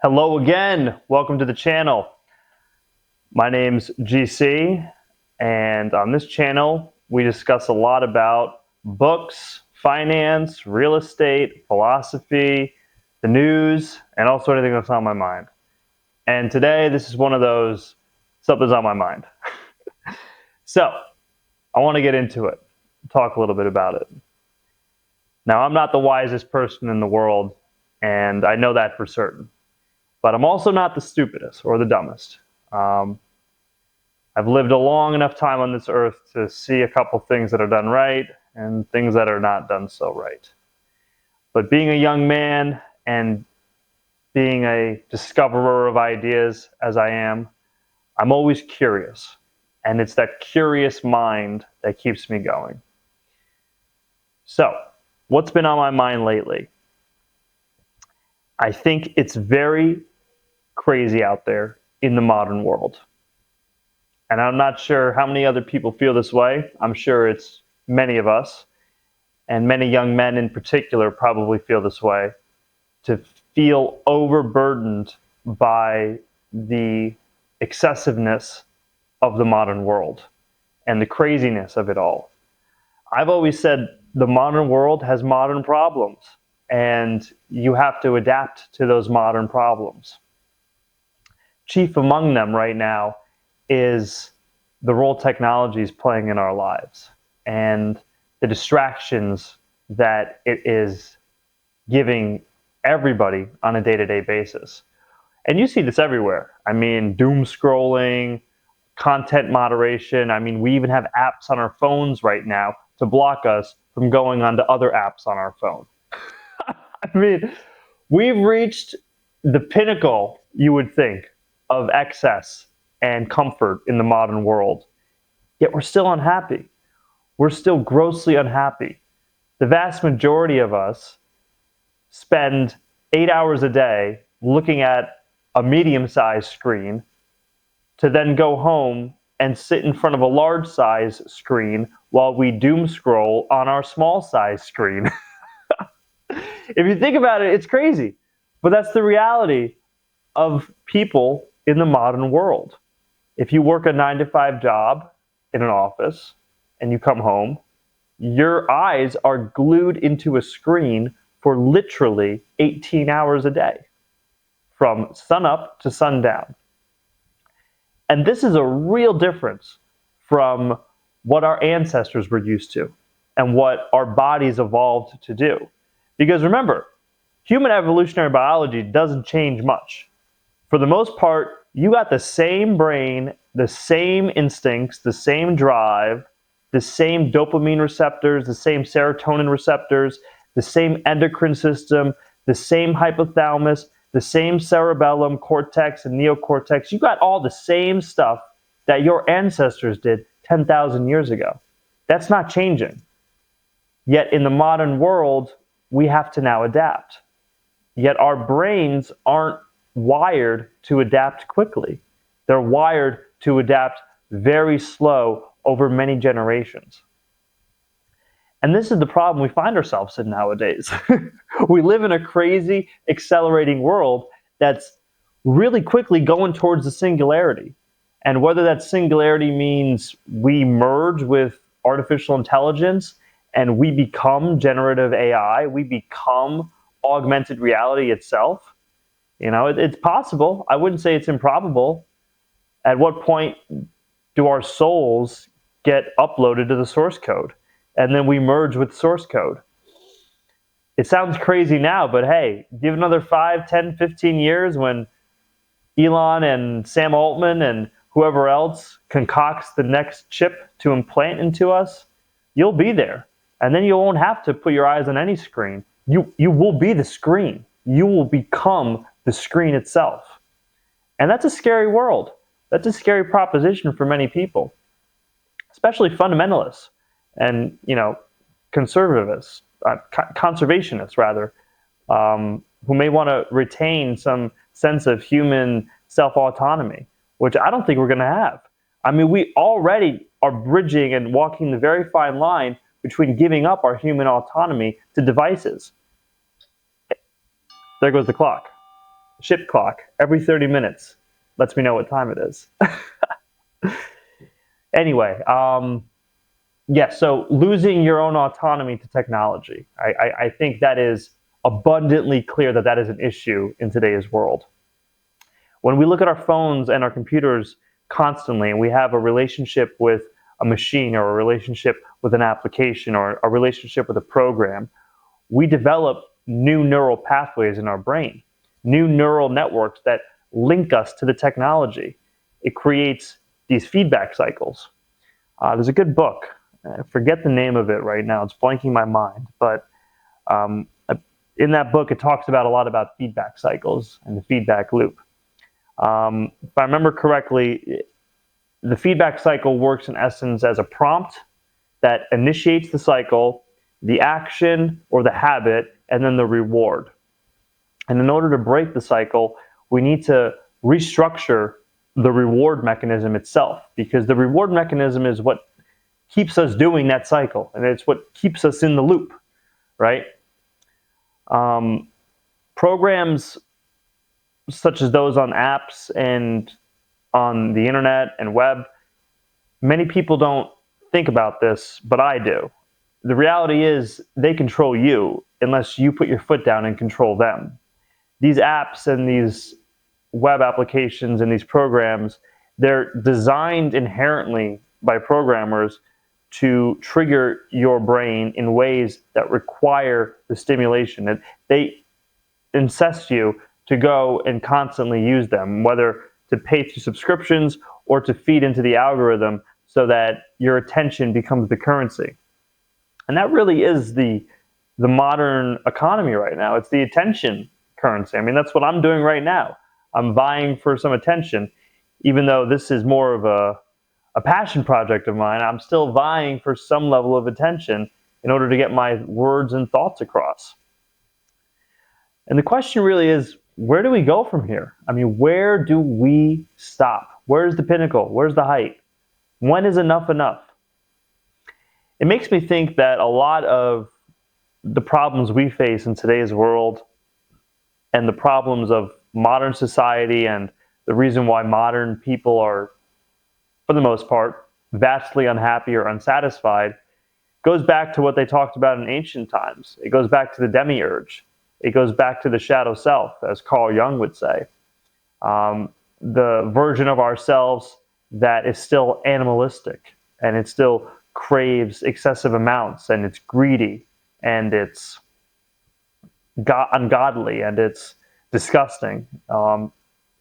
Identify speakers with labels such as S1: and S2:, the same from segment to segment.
S1: Hello again, welcome to the channel. My name's GC, and on this channel we discuss a lot about books, finance, real estate, philosophy, the news, and also anything that's on my mind. And today this is one of those, something's on my mind. So, I want to get into it, talk a little bit about it. Now, I'm not the wisest person in the world, and I know that for certain. But I'm also not the stupidest or the dumbest. I've lived a long enough time on this earth to see a couple things that are done right and things that are not done so right. But being a young man and being a discoverer of ideas as I am, I'm always curious. And it's that curious mind that keeps me going. So, what's been on my mind lately? I think it's very crazy out there in the modern world. And I'm not sure how many other people feel this way. I'm sure it's many of us, and many young men in particular probably feel this way, to feel overburdened by the excessiveness of the modern world and the craziness of it all. I've always said the modern world has modern problems, and you have to adapt to those modern problems. Chief among them right now is the role technology is playing in our lives and the distractions that it is giving everybody on a day-to-day basis. And you see this everywhere. I mean, doom scrolling, content moderation. I mean, we even have apps on our phones right now to block us from going onto other apps on our phone. I mean, we've reached the pinnacle, you would think, of excess and comfort in the modern world. Yet we're still unhappy. We're still grossly unhappy. The vast majority of us spend 8 hours a day looking at a medium-sized screen to then go home and sit in front of a large-sized screen while we doom scroll on our small-sized screen. If you think about it, it's crazy. But that's the reality of people in the modern world. If you work a 9-to-5 job in an office and you come home, your eyes are glued into a screen for literally 18 hours a day, from sunup to sundown. And this is a real difference from what our ancestors were used to and what our bodies evolved to do. Because remember, human evolutionary biology doesn't change much. For the most part, you got the same brain, the same instincts, the same drive, the same dopamine receptors, the same serotonin receptors, the same endocrine system, the same hypothalamus, the same cerebellum, cortex, and neocortex. You got all the same stuff that your ancestors did 10,000 years ago. That's not changing. Yet in the modern world, we have to now adapt. Yet our brains aren't wired to adapt quickly. They're wired to adapt very slow over many generations. And this is the problem we find ourselves in nowadays. We live in a crazy, accelerating world that's really quickly going towards the singularity. And whether that singularity means we merge with artificial intelligence and we become generative AI, we become augmented reality itself, you know, it's possible. I wouldn't say it's improbable. At what point do our souls get uploaded to the source code and then we merge with source code? It sounds crazy now, but hey, give another 5, 10, 15 years when Elon and Sam Altman and whoever else concocts the next chip to implant into us, you'll be there. And then you won't have to put your eyes on any screen. You will be the screen. You will become the screen itself. And that's a scary world. That's a scary proposition for many people, especially fundamentalists and, conservativists, conservationists rather, who may want to retain some sense of human self-autonomy, which I don't think we're going to have. I mean, we already are bridging and walking the very fine line between giving up our human autonomy to devices. There goes the clock. ship clock every 30 minutes. Lets me know what time it is. Anyway, yeah, so losing your own autonomy to technology. I think that is abundantly clear that that is an issue in today's world. When we look at our phones and our computers constantly, and we have a relationship with a machine or a relationship with an application or a relationship with a program, we develop new neural pathways in our brain, new neural networks that link us to the technology. It creates these feedback cycles. There's a good book. I forget the name of it right now. It's blanking my mind. But um, in that book, it talks about a lot about feedback cycles and the feedback loop. If I remember correctly, the feedback cycle works in essence as a prompt that initiates the cycle, the action or the habit, and then the reward. And in order to break the cycle, we need to restructure the reward mechanism itself, because the reward mechanism is what keeps us doing that cycle, and it's what keeps us in the loop, right? Um, Programs such as those on apps and on the internet and web, many people don't think about this, but I do. The reality is they control you unless you put your foot down and control them. These apps and these web applications and these programs, they're designed inherently by programmers to trigger your brain in ways that require the stimulation. And they incest you to go and constantly use them, whether to pay through subscriptions or to feed into the algorithm so that your attention becomes the currency. And that really is the modern economy right now. It's the attention currency. I mean, that's what I'm doing right now. I'm vying for some attention, even though this is more of a passion project of mine. I'm still vying for some level of attention in order to get my words and thoughts across. And the question really is, where do we go from here? I mean, where do we stop? Where's the pinnacle? Where's the height? When is enough enough? It makes me think that a lot of the problems we face in today's world and the problems of modern society and the reason why modern people are, for the most part, vastly unhappy or unsatisfied goes back to what they talked about in ancient times. It goes back to the demiurge. It goes back to the shadow self, as Carl Jung would say. The version of ourselves that is still animalistic and it still craves excessive amounts and it's greedy and it's ungodly and it's disgusting.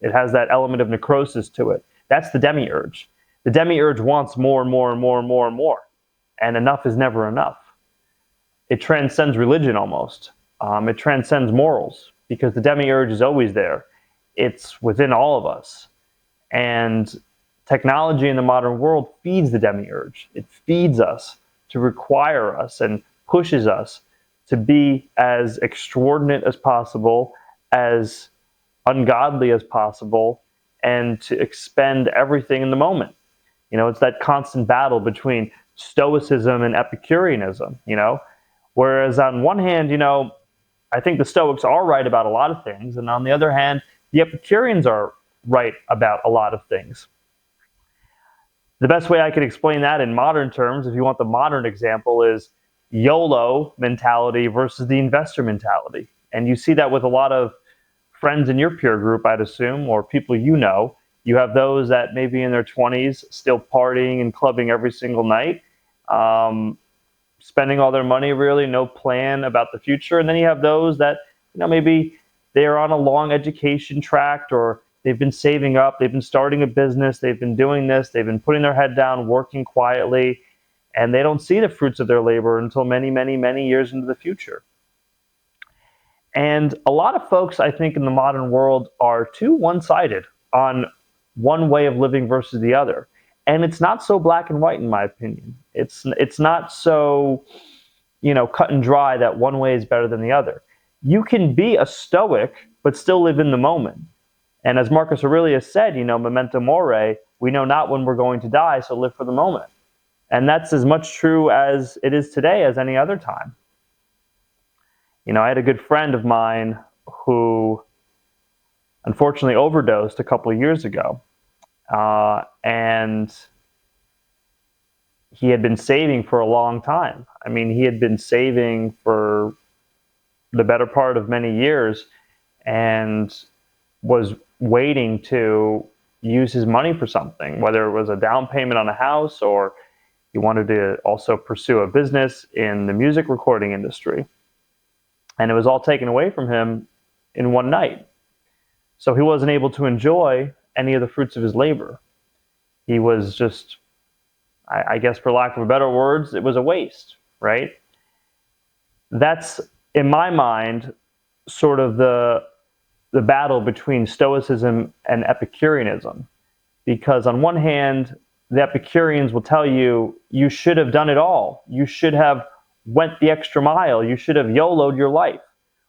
S1: It has that element of necrosis to it. That's the demiurge. The demiurge wants more and more and more and more and more, and enough is never enough. It transcends religion almost. It transcends morals because the demiurge is always there. It's within all of us. And technology in the modern world feeds the demiurge. It feeds us to require us and pushes us to be as extraordinate as possible, as ungodly as possible, and to expend everything in the moment. You know, it's that constant battle between Stoicism and Epicureanism, you know. Whereas on one hand, you know, I think the Stoics are right about a lot of things, and on the other hand, the Epicureans are right about a lot of things. The best way I can explain that in modern terms, if you want the modern example, is YOLO mentality versus the investor mentality. And you see that with a lot of friends in your peer group, I'd assume, or people you know. You have those that may be in their 20s, still partying and clubbing every single night, spending all their money, really, no plan about the future. And then you have those that, you know, maybe they are on a long education track, or they've been saving up, they've been starting a business, they've been doing this, they've been putting their head down, working quietly, and they don't see the fruits of their labor until many, many, many years into the future. And a lot of folks, I think, in the modern world are too one-sided on one way of living versus the other. And it's not so black and white, in my opinion. It's not so, you know, cut and dry that one way is better than the other. You can be a Stoic, but still live in the moment. And as Marcus Aurelius said, you know, memento mori, we know not when we're going to die, so live for the moment. And that's as much true as it is today as any other time. You know, I had a good friend of mine who unfortunately overdosed a couple of years ago. And he had been saving for a long time. I mean, he had been saving for the better part of many years and was waiting to use his money for something, whether it was a down payment on a house or he wanted to also pursue a business in the music recording industry. And it was all taken away from him in one night. So he wasn't able to enjoy any of the fruits of his labor. He was just, I guess, for lack of better words, it was a waste, right? That's, in my mind, sort of the battle between Stoicism and Epicureanism. Because on one hand, the Epicureans will tell you, you should have done it all. You should have went the extra mile. You should have YOLO'd your life.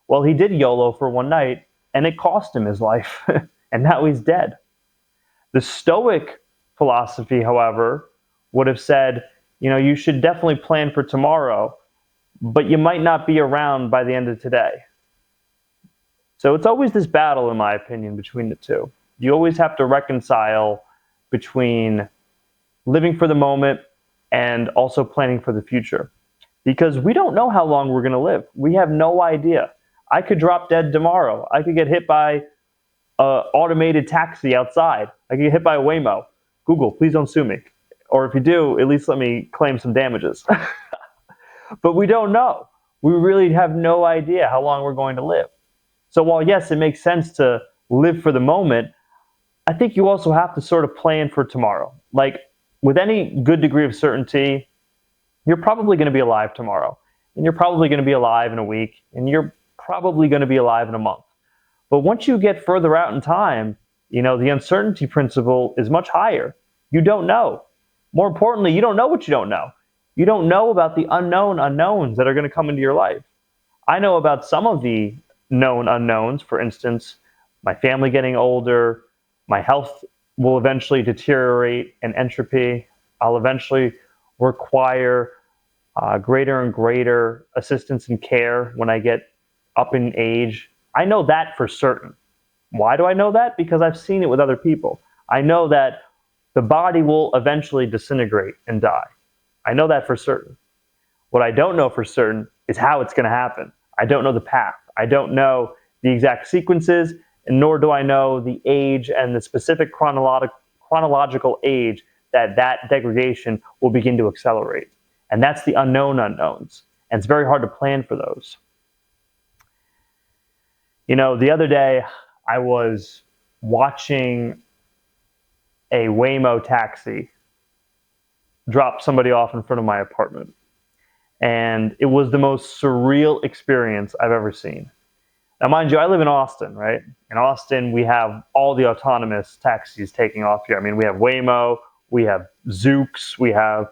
S1: Well, he did YOLO for one night, and it cost him his life, and now he's dead. The Stoic philosophy, however, would have said, you should definitely plan for tomorrow, but you might not be around by the end of today. So it's always this battle, in my opinion, between the two. You always have to reconcile between living for the moment and also planning for the future. Because we don't know how long we're going to live. We have no idea. I could drop dead tomorrow. I could get hit by an automated taxi outside. I could get hit by a Waymo. Google, please don't sue me. Or if you do, at least let me claim some damages. But we don't know. We really have no idea how long we're going to live. So while, yes, it makes sense to live for the moment, I think you also have to sort of plan for tomorrow. Like with any good degree of certainty, you're probably going to be alive tomorrow. And you're probably going to be alive in a week. And you're probably going to be alive in a month. But once you get further out in time, the uncertainty principle is much higher. You don't know. More importantly, you don't know what you don't know. You don't know about the unknown unknowns that are going to come into your life. I know about some of the known unknowns. For instance, my family getting older, my health will eventually deteriorate and entropy. I'll eventually require greater and greater assistance and care when I get up in age. I know that for certain. Why do I know that? Because I've seen it with other people. I know that the body will eventually disintegrate and die. I know that for certain. What I don't know for certain is how it's going to happen. I don't know the path. I don't know the exact sequences, and nor do I know the age and the specific chronological age that degradation will begin to accelerate. And that's the unknown unknowns. And it's very hard to plan for those. The other day I was watching a Waymo taxi drop somebody off in front of my apartment. And it was the most surreal experience I've ever seen. Now, mind you, I live in Austin, right? In Austin, we have all the autonomous taxis taking off here. I mean, we have Waymo, we have Zoox, we have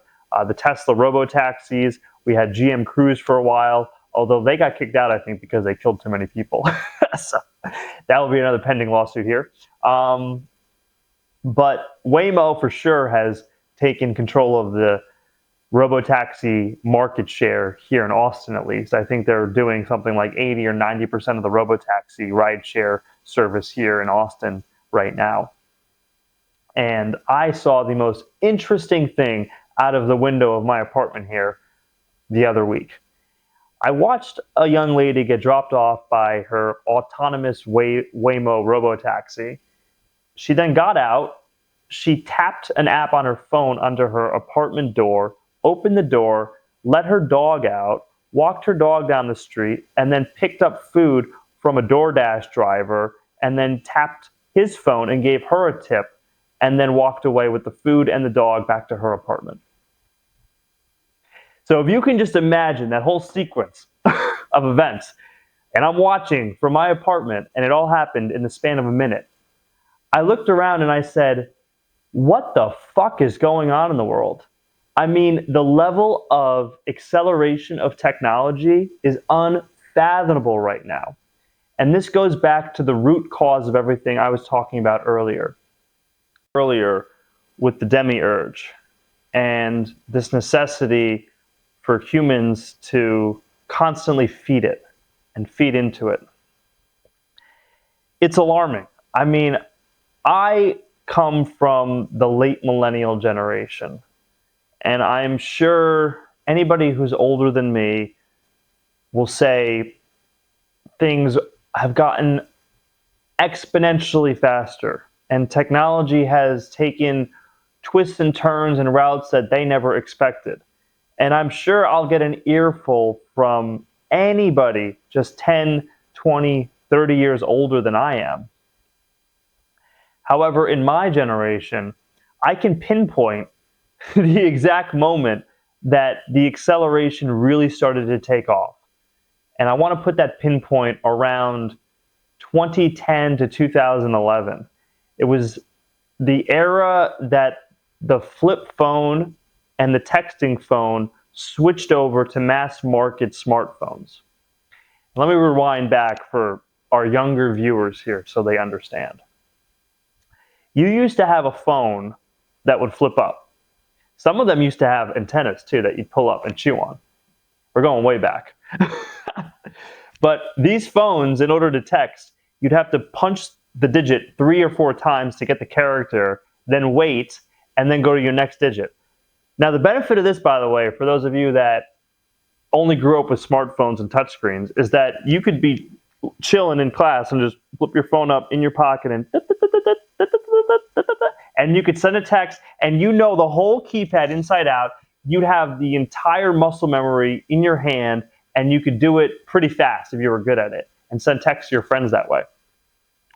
S1: the Tesla robo-taxis, we had GM Cruise for a while, although they got kicked out, I think, because they killed too many people. So that will be another pending lawsuit here. But Waymo, for sure, has taken control of the robotaxi market share here in Austin, at least. I think they're doing something like 80 or 90% of the robotaxi rideshare service here in Austin right now. And I saw the most interesting thing out of the window of my apartment here the other week. I watched a young lady get dropped off by her autonomous Waymo robotaxi. She then got out. She tapped an app on her phone under her apartment door, opened the door, let her dog out, walked her dog down the street, and then picked up food from a DoorDash driver, and then tapped his phone and gave her a tip, and then walked away with the food and the dog back to her apartment. So if you can just imagine that whole sequence of events, and I'm watching from my apartment, and it all happened in the span of a minute, I looked around and I said, what the fuck is going on in the world? I mean, the level of acceleration of technology is unfathomable right now. And this goes back to the root cause of everything I was talking about earlier with the Demiurge and this necessity for humans to constantly feed it and feed into it. It's alarming. I mean, I come from the late millennial generation, and I'm sure anybody who's older than me will say things have gotten exponentially faster, and technology has taken twists and turns and routes that they never expected. And I'm sure I'll get an earful from anybody just 10, 20, 30 years older than I am. However, in my generation, I can pinpoint the exact moment that the acceleration really started to take off. And I want to put that pinpoint around 2010 to 2011. It was the era that the flip phone and the texting phone switched over to mass market smartphones. Let me rewind back for our younger viewers here so they understand. You used to have a phone that would flip up. Some of them used to have antennas too that you'd pull up and chew on. We're going way back. But these phones, in order to text, you'd have to punch the digit 3 or 4 times to get the character, then wait, and then go to your next digit. Now, the benefit of this, by the way, for those of you that only grew up with smartphones and touchscreens, is that you could be chilling in class and just flip your phone up in your pocket and you could send a text, and you know the whole keypad inside out. You'd have the entire muscle memory in your hand, and you could do it pretty fast if you were good at it and send texts to your friends that way.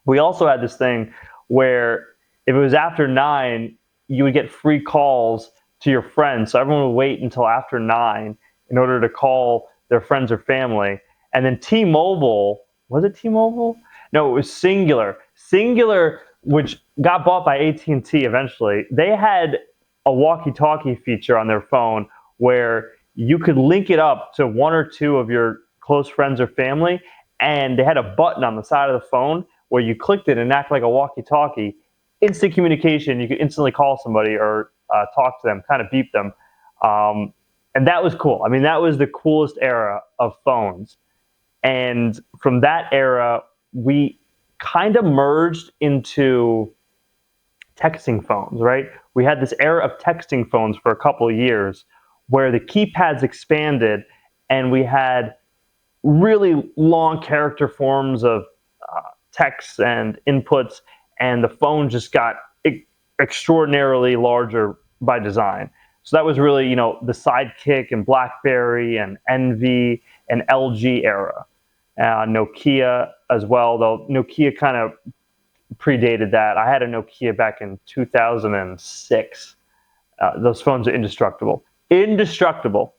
S1: We also had this thing where if it was after 9, you would get free calls to your friends. So everyone would wait until after 9 in order to call their friends or family. And then T-Mobile, was it T-Mobile? No, it was Singular. Singular, which got bought by AT&T eventually, they had a walkie-talkie feature on their phone where you could link it up to 1 or 2 of your close friends or family, and they had a button on the side of the phone where you clicked it and act like a walkie-talkie. Instant communication, you could instantly call somebody or talk to them, kind of beep them. And that was cool. I mean, that was the coolest era of phones. And from that era, we kind of merged into texting phones, right? We had this era of texting phones for a couple of years where the keypads expanded and we had really long character forms of texts and inputs, and the phone just got extraordinarily larger by design. So that was really, you know, the Sidekick and BlackBerry and Envy and LG era. Nokia as well, though Nokia kind of predated that. I had a Nokia back in 2006. Those phones are indestructible. Indestructible.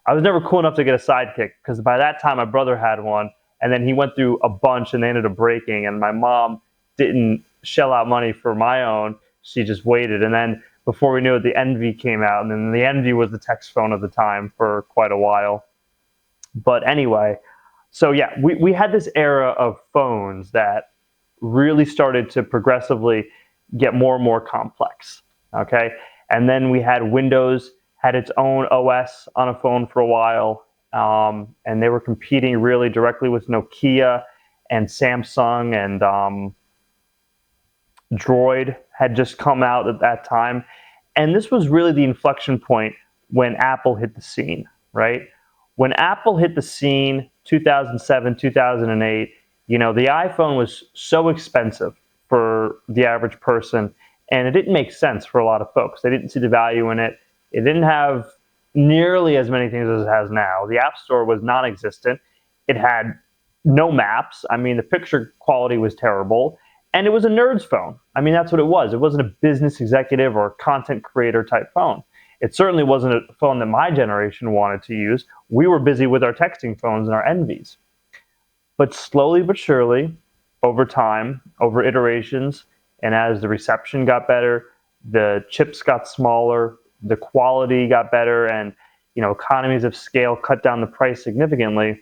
S1: I was never cool enough to get a Sidekick because by that time my brother had one, and then he went through a bunch and they ended up breaking, and my mom didn't shell out money for my own. She just waited, and then before we knew it, the Envy came out, and then the Envy was the text phone of the time for quite a while. But anyway, so yeah, we had this era of phones that really started to progressively get more and more complex, okay? And then we had Windows, had its own OS on a phone for a while, and they were competing really directly with Nokia and Samsung, and Droid had just come out at that time. And this was really the inflection point when Apple hit the scene, right? When Apple hit the scene, 2007, 2008, you know, the iPhone was so expensive for the average person, and it didn't make sense for a lot of folks. They didn't see the value in it. It didn't have nearly as many things as it has now. The App Store was non-existent. It had no maps. I mean, the picture quality was terrible. And it was a nerd's phone. I mean, that's what it was. It wasn't a business executive or content creator type phone. It certainly wasn't a phone that my generation wanted to use. We were busy with our texting phones and our Envies. But slowly but surely, over time, over iterations, and as the reception got better, the chips got smaller, the quality got better, and economies of scale cut down the price significantly,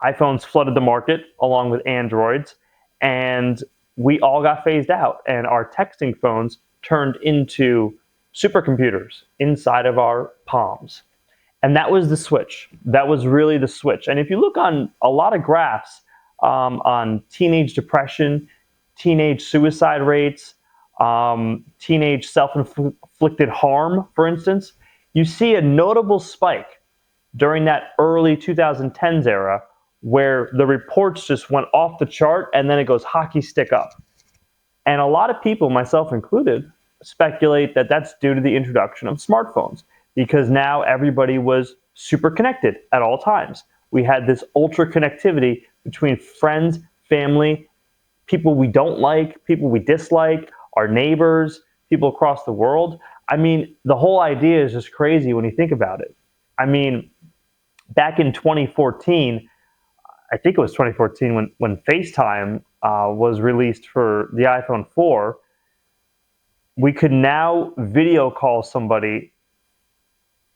S1: iPhones flooded the market along with Androids, and we all got phased out, and our texting phones turned into supercomputers inside of our palms. And that was the switch. That was really the switch. And if you look on a lot of graphs on teenage depression, teenage suicide rates, teenage self-inflicted harm, for instance, you see a notable spike during that early 2010s era where the reports just went off the chart and then it goes hockey stick up. And a lot of people, myself included, speculate that that's due to the introduction of smartphones because now everybody was super connected at all times. We had this ultra connectivity between friends, family, people we don't like, people we dislike, our neighbors, people across the world. I mean, the whole idea is just crazy when you think about it. I mean, back in 2014, I think it was 2014 when FaceTime was released for the iPhone 4, we could now video call somebody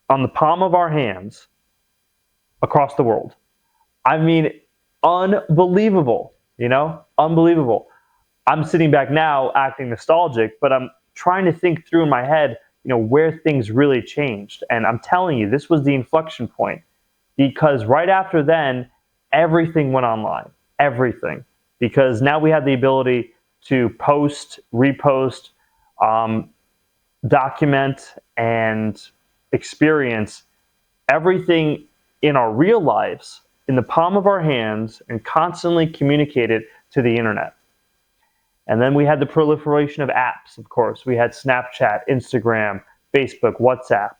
S1: on the palm of our hands across the world. I mean, unbelievable, unbelievable. I'm sitting back now acting nostalgic, but I'm trying to think through in my head, where things really changed. And I'm telling you, this was the inflection point because right after then, everything went online, everything. Because now we have the ability to post, repost, document, and experience everything in our real lives in the palm of our hands and constantly communicate it to the internet. And then we had the proliferation of apps, of course. We had Snapchat, Instagram, Facebook, WhatsApp,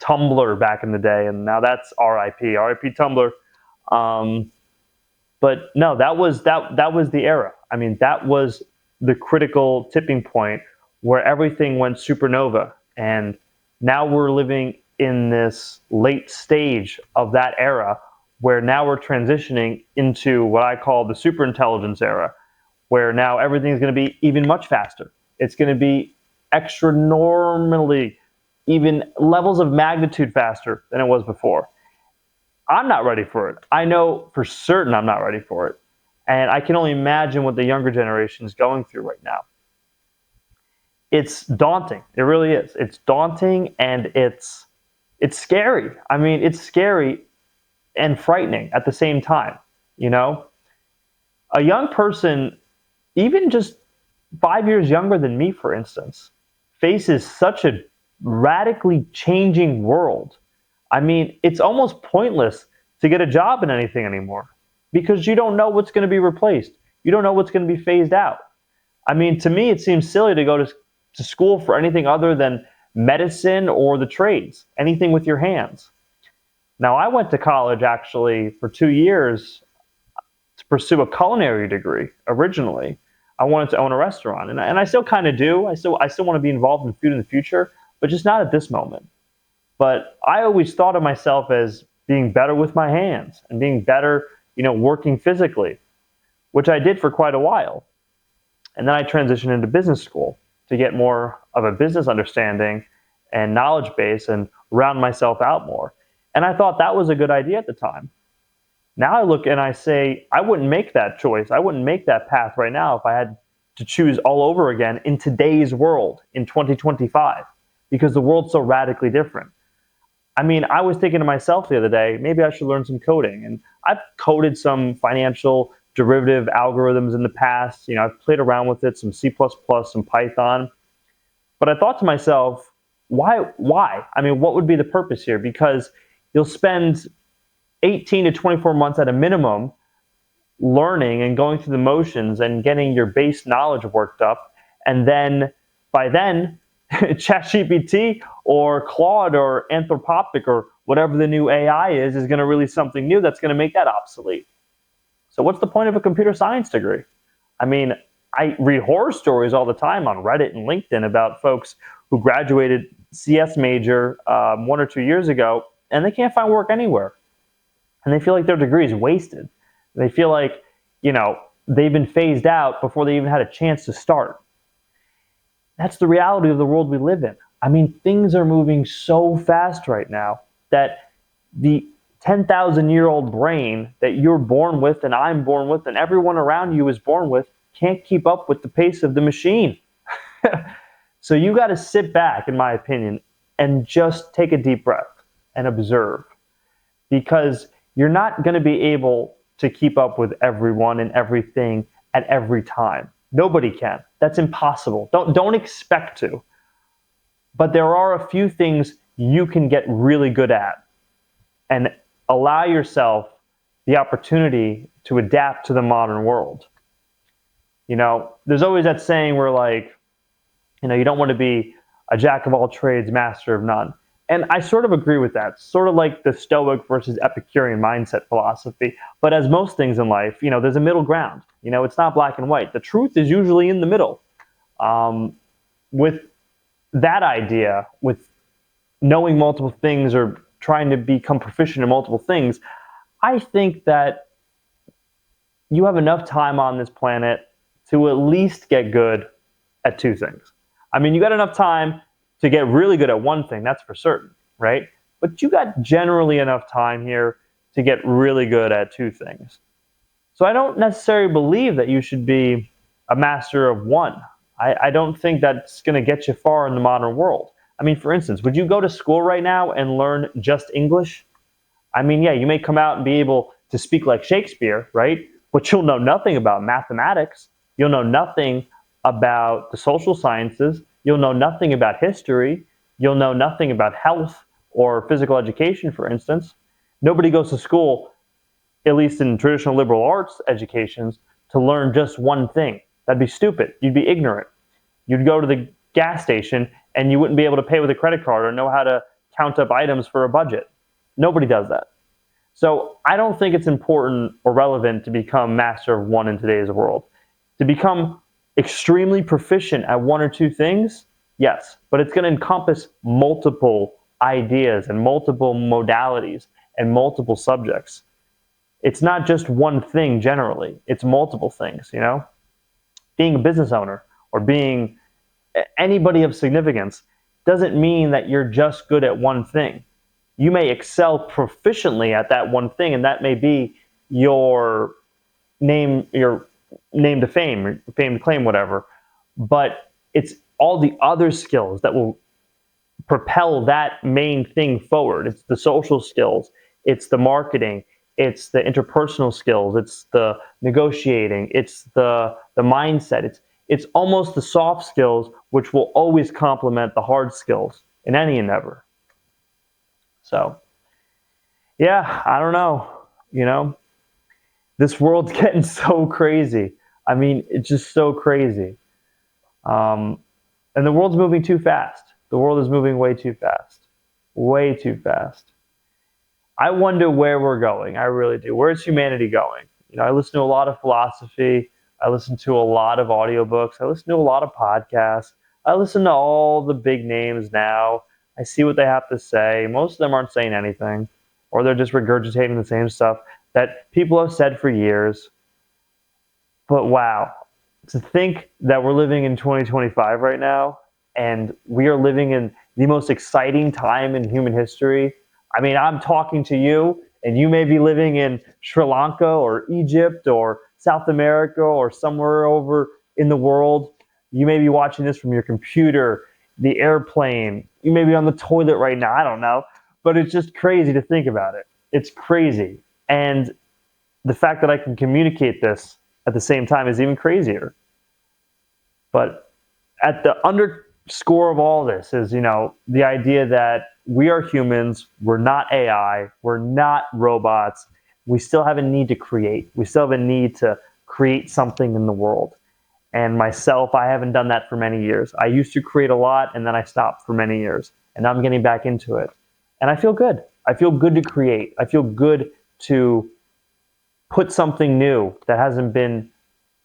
S1: Tumblr back in the day, and now that's RIP Tumblr. But no, that was the era. I mean, that was the critical tipping point where everything went supernova. And now we're living in this late stage of that era where now we're transitioning into what I call the superintelligence era, where now everything's going to be even much faster. It's going to be extra normally, even levels of magnitude faster than it was before. I'm not ready for it. I know for certain I'm not ready for it. And I can only imagine what the younger generation is going through right now. It's daunting. It really is. It's daunting and it's scary. I mean, it's scary and frightening at the same time, A young person, even just 5 years younger than me, for instance, faces such a radically changing world. I mean, it's almost pointless to get a job in anything anymore because you don't know what's going to be replaced. You don't know what's going to be phased out. I mean, to me, it seems silly to go to school for anything other than medicine or the trades, anything with your hands. Now, I went to college actually for 2 years to pursue a culinary degree originally. I wanted to own a restaurant, and I still kind of do. I still want to be involved in food in the future, but just not at this moment. But I always thought of myself as being better with my hands and being better, working physically, which I did for quite a while. And then I transitioned into business school to get more of a business understanding and knowledge base and round myself out more. And I thought that was a good idea at the time. Now I look and I say, I wouldn't make that choice. I wouldn't make that path right now if I had to choose all over again in today's world in 2025, because the world's so radically different. I mean, I was thinking to myself the other day, maybe I should learn some coding. And I've coded some financial derivative algorithms in the past. I've played around with it, some C++, some Python. But I thought to myself, why? I mean, what would be the purpose here? Because you'll spend 18 to 24 months at a minimum learning and going through the motions and getting your base knowledge worked up. And then by then, ChatGPT or Claude or Anthropic or whatever the new AI is going to release something new that's going to make that obsolete. So what's the point of a computer science degree? I mean, I read horror stories all the time on Reddit and LinkedIn about folks who graduated CS major 1 or 2 years ago, and they can't find work anywhere. And they feel like their degree is wasted. They feel like, they've been phased out before they even had a chance to start. That's the reality of the world we live in. I mean, things are moving so fast right now that the 10,000-year-old brain that you're born with and I'm born with and everyone around you is born with can't keep up with the pace of the machine. So you got to sit back, in my opinion, and just take a deep breath and observe, because you're not going to be able to keep up with everyone and everything at every time. Nobody can. That's impossible. Don't expect to. But there are a few things you can get really good at and allow yourself the opportunity to adapt to the modern world. There's always that saying where you don't want to be a jack of all trades, master of none. And I sort of agree with that, sort of like the Stoic versus Epicurean mindset philosophy. But as most things in life, there's a middle ground. It's not black and white. The truth is usually in the middle. With that idea, with knowing multiple things or trying to become proficient in multiple things, I think that you have enough time on this planet to at least get good at two things. I mean, you got enough time to get really good at one thing, that's for certain, right? But you got generally enough time here to get really good at two things. So I don't necessarily believe that you should be a master of one. I don't think that's going to get you far in the modern world. I mean, for instance, would you go to school right now and learn just English? I mean, yeah, you may come out and be able to speak like Shakespeare, right? But you'll know nothing about mathematics. You'll know nothing about the social sciences. You'll know nothing about history. You'll know nothing about health or physical education, for instance. Nobody goes to school, at least in traditional liberal arts educations, to learn just one thing. That'd be stupid. You'd be ignorant. You'd go to the gas station and you wouldn't be able to pay with a credit card or know how to count up items for a budget. Nobody does that. So I don't think it's important or relevant to become master of one in today's world. To become extremely proficient at one or two things, yes, but it's going to encompass multiple ideas and multiple modalities and multiple subjects. It's not just one thing generally, it's multiple things, Being a business owner or being anybody of significance doesn't mean that you're just good at one thing. You may excel proficiently at that one thing, and that may be your name to fame, or fame to claim, whatever. But it's all the other skills that will propel that main thing forward. It's the social skills, it's the marketing, it's the interpersonal skills, it's the negotiating, it's the mindset. It's almost the soft skills, which will always complement the hard skills in any endeavor. So, yeah, I don't know. This world's getting so crazy. I mean, it's just so crazy. And the world's moving too fast. The world is moving way too fast. Way too fast. I wonder where we're going. I really do. Where's humanity going? I listen to a lot of philosophy. I listen to a lot of audiobooks. I listen to a lot of podcasts. I listen to all the big names now. I see what they have to say. Most of them aren't saying anything, or they're just regurgitating the same stuff that people have said for years. But wow, to think that we're living in 2025 right now, and we are living in the most exciting time in human history. I mean, I'm talking to you, and you may be living in Sri Lanka or Egypt or South America or somewhere over in the world. You may be watching this from your computer, the airplane. You may be on the toilet right now. I don't know. But it's just crazy to think about it. It's crazy. And the fact that I can communicate this at the same time is even crazier. But at the underscore of all this is, the idea that we are humans, we're not AI, we're not robots. We still have a need to create. We still have a need to create something in the world. And myself, I haven't done that for many years. I used to create a lot, and then I stopped for many years. And now I'm getting back into it. And I feel good. I feel good to create. I feel good to put something new that hasn't been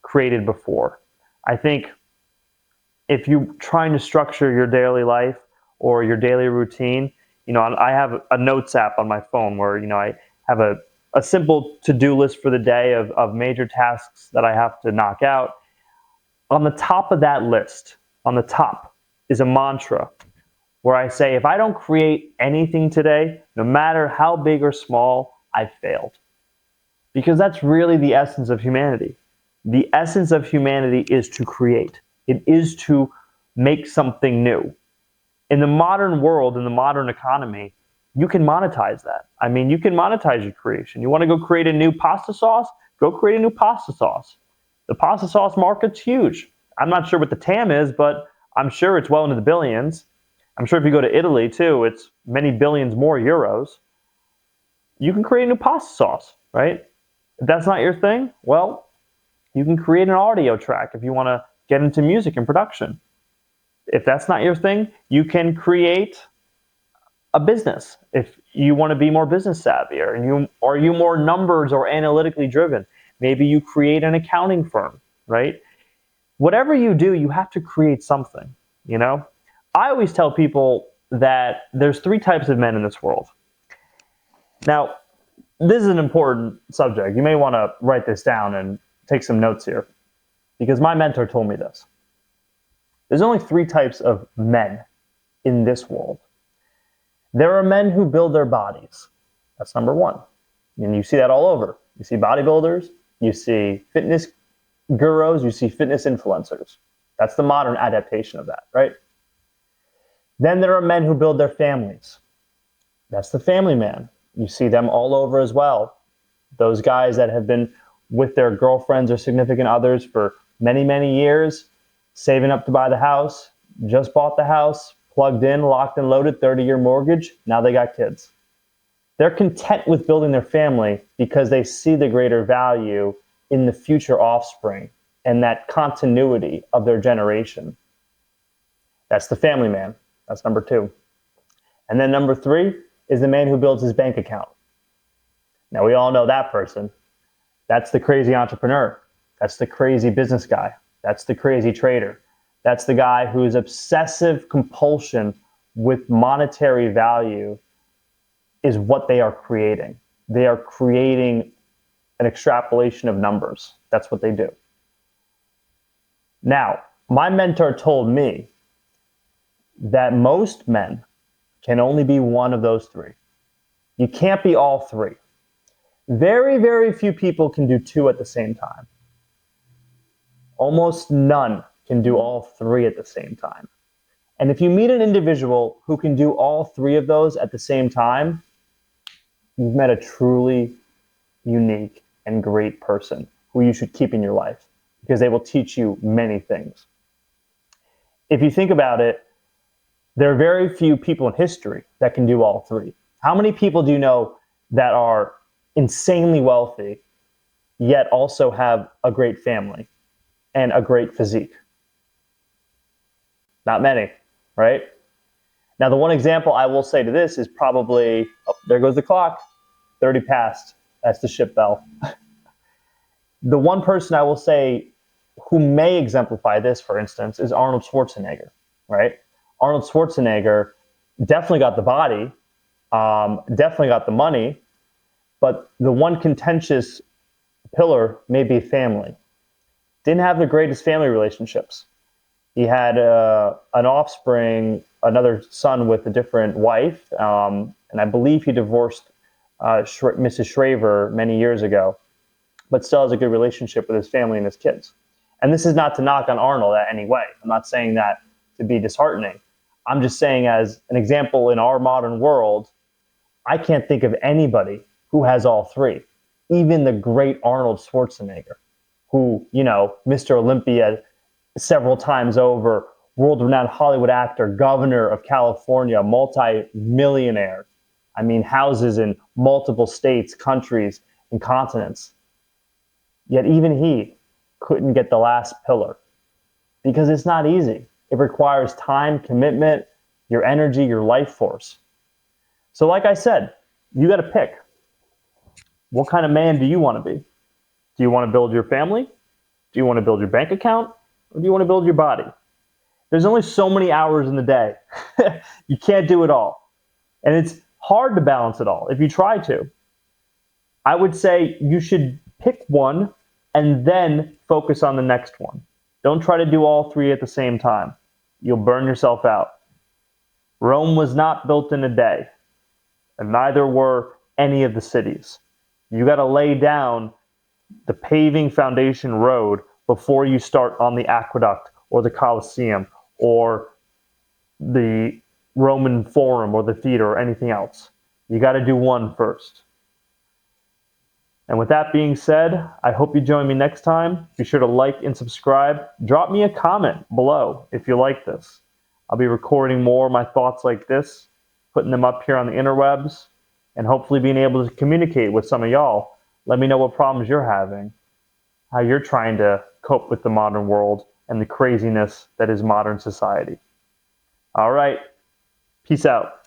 S1: created before. I think if you're trying to structure your daily life or your daily routine, I have a notes app on my phone where, I have a simple to-do list for the day of major tasks that I have to knock out. On the top of that list, on the top, is a mantra where I say, if I don't create anything today, no matter how big or small, I've failed. Because that's really the essence of humanity. The essence of humanity is to create. It is to make something new. In the modern world, in the modern economy, you can monetize that. I mean, you can monetize your creation. You want to go create a new pasta sauce? Go create a new pasta sauce. The pasta sauce market's huge. I'm not sure what the TAM is, but I'm sure it's well into the billions. I'm sure if you go to Italy too, it's many billions more euros. You can create a new pasta sauce, right? If that's not your thing, well, you can create an audio track if you want to get into music and production. If that's not your thing, you can create a business if you want to be more business savvy, or are you more numbers or analytically driven. Maybe you create an accounting firm, right? Whatever you do, you have to create something. I always tell people that there's 3 types of men in this world. Now, this is an important subject. You may want to write this down and take some notes here, because my mentor told me this. There's only 3 types of men in this world. There are men who build their bodies. That's number 1. And you see that all over. You see bodybuilders, you see fitness gurus, you see fitness influencers. That's the modern adaptation of that, right? Then there are men who build their families. That's the family man. You see them all over as well. Those guys that have been with their girlfriends or significant others for many, many years, saving up to buy the house, just bought the house, plugged in, locked and loaded, 30-year mortgage, now they got kids. They're content with building their family because they see the greater value in the future offspring and that continuity of their generation. That's the family man. That's number 2. And then number 3 is the man who builds his bank account. Now, we all know that person. That's the crazy entrepreneur. That's the crazy business guy. That's the crazy trader. That's the guy whose obsessive compulsion with monetary value is what they are creating. They are creating an extrapolation of numbers. That's what they do. Now, my mentor told me that most men can only be one of those 3. You can't be all 3. Very, very few people can do 2 at the same time. Almost none can do all 3 at the same time. And if you meet an individual who can do all 3 of those at the same time, you've met a truly unique and great person who you should keep in your life, because they will teach you many things. If you think about it, there are very few people in history that can do all 3. How many people do you know that are insanely wealthy, yet also have a great family and a great physique? Not many, right? Now, the one example I will say to this is probably, there goes the clock, 30 past. That's the ship bell. The one person I will say who may exemplify this, for instance, is Arnold Schwarzenegger, right? Arnold Schwarzenegger definitely got the body, definitely got the money, but the one contentious pillar may be family. Didn't have the greatest family relationships. He had an offspring, another son with a different wife, and I believe he divorced Mrs. Shraver many years ago, but still has a good relationship with his family and his kids. And this is not to knock on Arnold in any way. I'm not saying that to be disheartening. I'm just saying, as an example, in our modern world, I can't think of anybody who has all 3. Even the great Arnold Schwarzenegger, who, Mr. Olympia several times over, world-renowned Hollywood actor, governor of California, multi-millionaire. I mean, houses in multiple states, countries, and continents. Yet even he couldn't get the last pillar, because it's not easy. It requires time, commitment, your energy, your life force. So like I said, you got to pick. What kind of man do you want to be? Do you want to build your family? Do you want to build your bank account? Or do you want to build your body? There's only so many hours in the day. You can't do it all. And it's hard to balance it all if you try to. I would say you should pick one and then focus on the next one. Don't try to do all 3 at the same time. You'll burn yourself out. Rome was not built in a day, and neither were any of the cities. You got to lay down the paving foundation road before you start on the aqueduct or the Colosseum or the Roman Forum or the theater or anything else. You got to do one first. And with that being said, I hope you join me next time. Be sure to like and subscribe. Drop me a comment below if you like this. I'll be recording more of my thoughts like this, putting them up here on the interwebs, and hopefully being able to communicate with some of y'all. Let me know what problems you're having, how you're trying to cope with the modern world and the craziness that is modern society. All right, peace out.